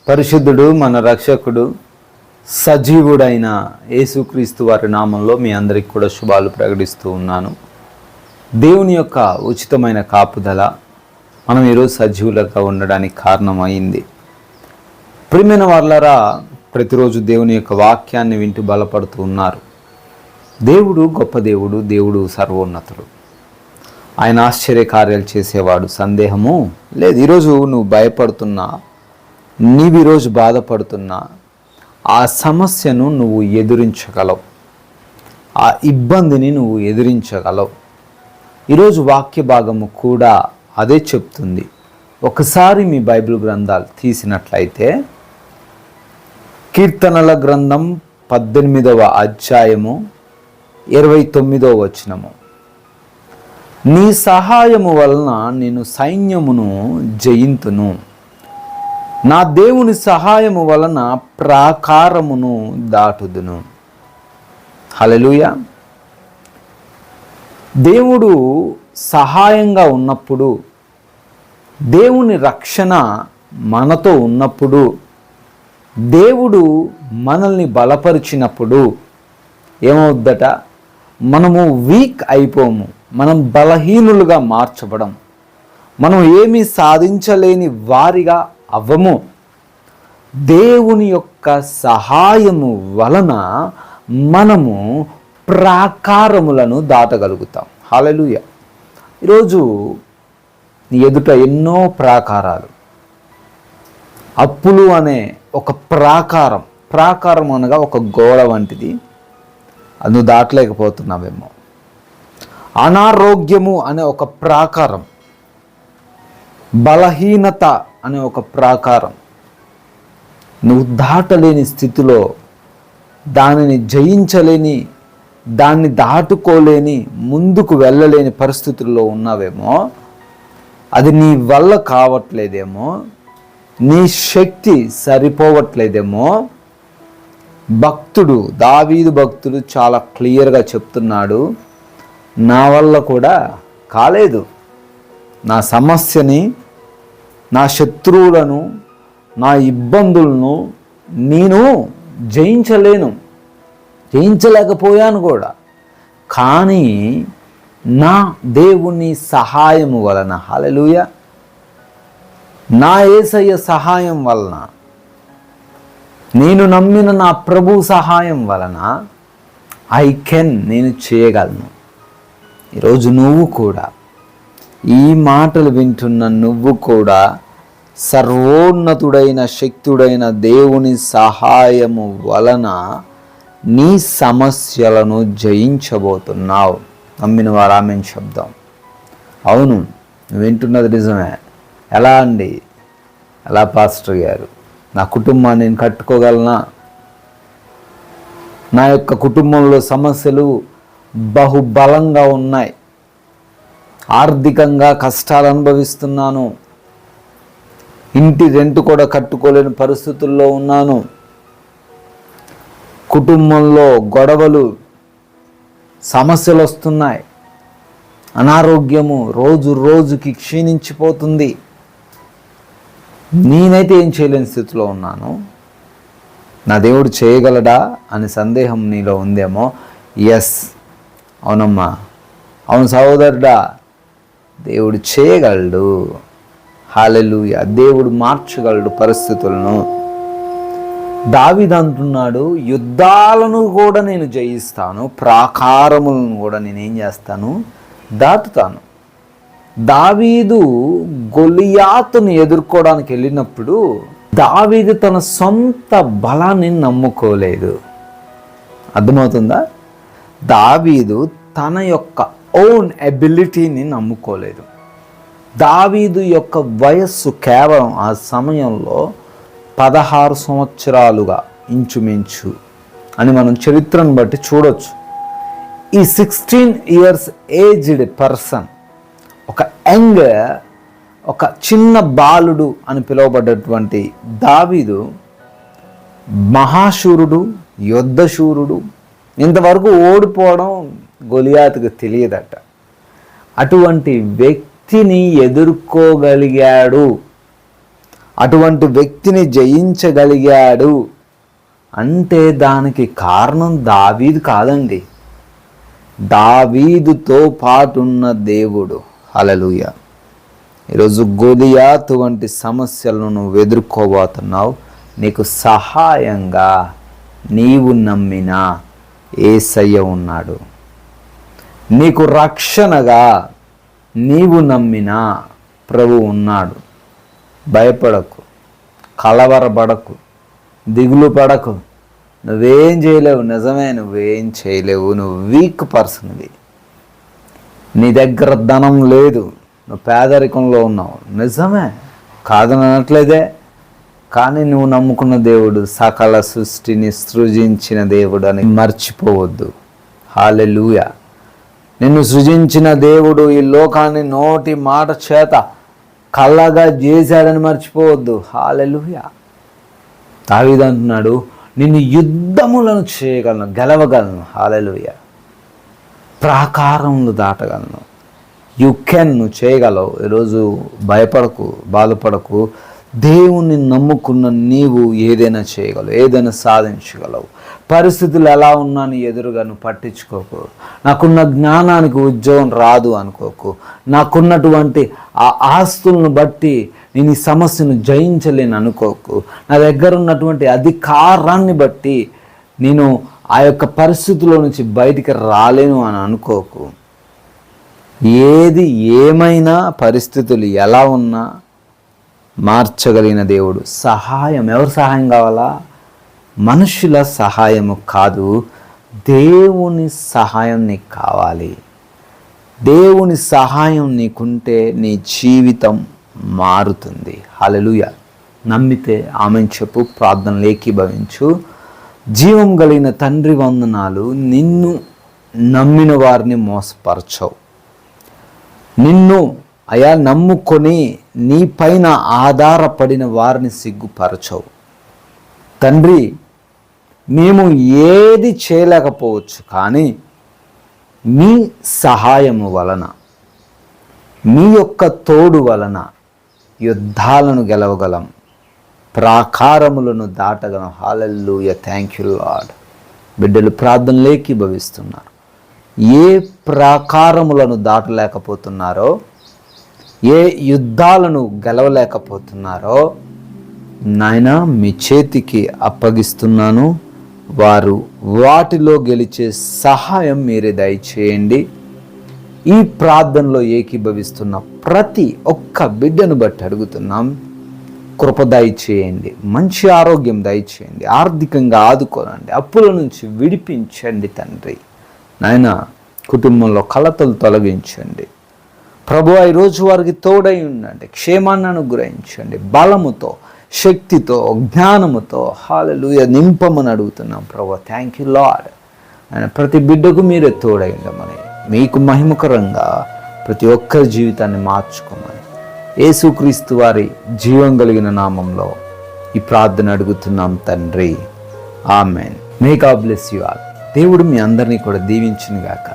పరిశుద్ధుడు, మన రక్షకుడు, సజీవుడైన యేసుక్రీస్తు వారి నామంలో మీ అందరికి కూడా శుభాలు ప్రకటిస్తూ ఉన్నాను. దేవుని యొక్క ఉచితమైన కాపుదల మనం ఈరోజు సజీవులుగా ఉండడానికి కారణమైంది. ప్రియమైన వాళ్ళరా, ప్రతిరోజు దేవుని యొక్క వాక్యాన్ని వింటూ బలపడుతూ ఉన్నారు. దేవుడు గొప్ప దేవుడు, దేవుడు సర్వోన్నతుడు, ఆయన ఆశ్చర్యకార్యాలు చేసేవాడు, సందేహము లేదు. ఈరోజు నువ్వు భయపడుతున్నా, నీవు ఈరోజు బాధపడుతున్నా, ఆ సమస్యను నువ్వు ఎదిరించగలవు, ఆ ఇబ్బందిని నువ్వు ఎదిరించగలవు. ఈరోజు వాక్య భాగము కూడా అదే చెప్తుంది. ఒకసారి మీ బైబిల్ గ్రంథాలు తీసినట్లయితే కీర్తనల గ్రంథం 18వ అధ్యాయము 29వ వచనము, నీ సహాయము వలన నేను సైన్యమును జయింతును, నా దేవుని సహాయము వలన ప్రాకారమును దాటుదును. హల్లెలూయా. దేవుడు సహాయంగా ఉన్నప్పుడు, దేవుని రక్షణ మనతో ఉన్నప్పుడు, దేవుడు మనల్ని బలపరిచినప్పుడు ఏమవుద్దట? మనము వీక్ అయిపోము, మనం బలహీనులుగా మార్చబడం, మనం ఏమీ సాధించలేని వారిగా అవ్వము. దేవుని యొక్క సహాయము వలన మనము ప్రాకారములను దాటగలుగుతాం. హల్లెలూయా. ఈరోజు నీ ఎదుట ఎన్నో ప్రాకారాలు, అప్పులు అనే ఒక ప్రాకారం అనగా ఒక గోడ వంటిది, అది నువ్వు దాటలేకపోతున్నావేమో. అనారోగ్యము అనే ఒక ప్రాకారం, బలహీనత అనే ఒక ప్రాకారం, నువ్వు దాటలేని స్థితిలో, దానిని జయించలేని, దాన్ని దాటుకోలేని, ముందుకు వెళ్ళలేని పరిస్థితుల్లో ఉన్నావేమో. అది నీ వల్ల కావట్లేదేమో, నీ శక్తి సరిపోవట్లేదేమో. దావీదు భక్తుడు చాలా క్లియర్గా చెప్తున్నాడు, నా వల్ల కూడా కాలేదు, నా సమస్యని, నా శత్రువులను, నా ఇబ్బందులను నేను జయించలేకపోయాను కూడా. కానీ నా దేవుని సహాయము వలన, హల్లెలూయా, నా యేసయ్య సహాయం వలన, నేను నమ్మిన నా ప్రభు సహాయం వలన నేను చేయగలను. ఈరోజు నువ్వు కూడా, ఈ మాటలు వింటున్న నువ్వు కూడా సర్వోన్నతుడైన శక్తుడైన దేవుని సహాయము వలన నీ సమస్యలను జయించబోతున్నావు. నమ్మిన వారు ఆమేన్ శబ్దం. అవును, నువ్వు వింటున్నది నిజమే. ఎలా అండి? ఎలా పాస్టర్ గారు? నా కుటుంబాన్ని నేను కట్టుకోగలనా? నా యొక్క కుటుంబంలో సమస్యలు బహుబలంగా ఉన్నాయి, ఆర్థికంగా కష్టాలు అనుభవిస్తున్నాను, ఇంటి రెంట్ కూడా కట్టుకోలేని పరిస్థితుల్లో ఉన్నాను, కుటుంబంలో గొడవలు, సమస్యలు వస్తున్నాయి, అనారోగ్యము రోజు రోజుకి క్షీణించిపోతుంది, నేనైతే ఏం చేయలేని స్థితిలో ఉన్నాను, నా దేవుడు చేయగలడా అని సందేహం నీలో ఉందేమో. ఎస్, అవునమ్మా, అవును సహోదరుడా, దేవుడు చేయగలడు. హల్లెలూయా. దేవుడు మార్చగలడు పరిస్థితులను. దావీదు అంటున్నాడు, యుద్ధాలను కూడా నేను జయిస్తాను, ప్రాకారములను కూడా నేనేం చేస్తాను? దాటుతాను. దావీదు గొలియాతును ఎదుర్కోవడానికి వెళ్ళినప్పుడు దావీదు తన సొంత బలాన్ని నమ్ముకోలేదు. అర్థమవుతుందా? దావీదు తన యొక్క ఓన్ ఎబిలిటీని నమ్ముకోలేదు. దావీదు యొక్క వయస్సు కేవలం ఆ సమయంలో 16 సంవత్సరాలుగా ఇంచుమించు అని మనం చరిత్రను బట్టి చూడొచ్చు. ఈ 16 years ఏజ్డ్ పర్సన్, ఒక యంగ్, ఒక చిన్న బాలుడు అని పిలువబడ్డటువంటి దావీదు మహాశూరుడు, యుద్ధశూరుడు, ఇంతవరకు ఓడిపోవడం గొలియాతుకు తెలియదట. అటువంటి వ్యక్తిని ఎదుర్కోగలిగాడు, అటువంటి వ్యక్తిని జయించగలిగాడు అంటే దానికి కారణం దావీదు కాదండి, దావీదుతో పాటున్న దేవుడు. హల్లెలూయా. ఈరోజు గొలియాతు వంటి సమస్యలను నువ్వు ఎదుర్కోబోతున్నావు. నీకు సహాయంగా నీవు నమ్మిన యేసయ్య ఉన్నాడు. నీకు రక్షణగా నీవు నమ్మిన ప్రభువు ఉన్నాడు. భయపడకు, కలవరపడకు, దిగులు పడకు. నువ్వేం చేయలేవు. నిజమే, నువ్వేం చేయలేవు. నువ్వు వీక్ పర్సన్వి. నీ దగ్గర ధనం లేదు, నువ్వు పేదరికంలో ఉన్నావు. నిజమే, కాదనట్లేదే. కానీ నువ్వు నమ్ముకున్న దేవుడు సకల సృష్టిని సృజించిన దేవుడు అని మర్చిపోవద్దు. హల్లెలూయా. నిన్ను సృజించిన దేవుడు ఈ లోకాన్ని నోటి మాట చేత కళ్ళగా చేశాడని మర్చిపోవద్దు. హల్లెలూయా. దావీదు అంటున్నాడు, నిన్ను యుద్ధములను చేయగలను, గెలవగలను. హల్లెలూయా. ప్రాకారములు దాటగలను. యు కెన్, నువ్వు చేయగలవు. ఈరోజు భయపడకు, బాధపడకు. దేవుణ్ణి నమ్ముకున్న నీవు ఏదైనా చేయగలవు, ఏదైనా సాధించగలవు. పరిస్థితులు ఎలా ఉన్నా నీ ఎదురుగా నువ్వు పట్టించుకోకు. నాకున్న జ్ఞానానికి ఉద్యోగం రాదు అనుకోకు. నాకున్నటువంటి ఆ ఆస్తులను బట్టి నేను ఈ సమస్యను జయించలేను అనుకోకు. నా దగ్గర ఉన్నటువంటి అధికారాన్ని బట్టి నేను ఆ యొక్క పరిస్థితుల్లో నుంచి బయటికి రాలేను అని అనుకోకు. ఏది ఏమైనా, పరిస్థితులు ఎలా ఉన్నా మార్చగలిగిన దేవుడు. సహాయం, ఎవరు సహాయం కావాలా? మనుషుల సహాయము కాదు, దేవుని సహాయం నీకు కావాలి. దేవుని సహాయం నీకుంటే నీ జీవితం మారుతుంది. హల్లెలూయా. నమ్మితే ఆమెను చెప్పు, ప్రార్థనలు ఏకీభవించు. జీవం కలిగిన తండ్రి వందనాలు. నిన్ను నమ్మిన వారిని మోసపరచవు. నిన్ను అయా నమ్ముకొని నీ పైన ఆధారపడిన వారిని సిగ్గుపరచవు. తండ్రి, మేము ఏది చేయలేకపోవచ్చు, కానీ మీ సహాయము వలన, మీ యొక్క తోడు వలన యుద్ధాలను గెలవగలం, ప్రాకారములను దాటగలం. హల్లెలూయా. Thank you Lord. బిడ్డలు ప్రార్థనలు ఏకీభవిస్తున్నారు. ఏ ప్రాకారములను దాటలేకపోతున్నారో, ఏ యుద్ధాలను గెలవలేకపోతున్నారో నాయనా మీ చేతికి అప్పగిస్తున్నాను. వారు వాటిలో గెలిచే సహాయం మీరే దయచేయండి. ఈ ప్రార్థనలో ఏకీభవిస్తున్న ప్రతి ఒక్క బిడ్డను బట్టి అడుగుతున్నాం, కృప దయచేయండి, మంచి ఆరోగ్యం దయచేయండి, ఆర్థికంగా ఆదుకోనండి, అప్పుల నుంచి విడిపించండి తండ్రి. నాయన కుటుంబంలో కలతలు తొలగించండి ప్రభువా. ఈరోజు వారికి తోడై ఉండండి, క్షేమాన్ని అనుగ్రహించండి, బలముతో, శక్తితో, జ్ఞానముతో హల్లెలూయా నింపమని అడుగుతున్నాం ప్రభువా. Thank you lord. ఆయన ప్రతి బిడ్డకు మీరే తోడై ఉండమని, మీకు మహిమకరంగా ప్రతి ఒక్కరి జీవితాన్ని మార్చుకోమని యేసుక్రీస్తు వారి జీవం కలిగిన నామంలో ఈ ప్రార్థన అడుగుతున్నాం తండ్రి. Amen. May God bless you all. దేవుడు మీ అందరినీ కూడా దీవించును గాక.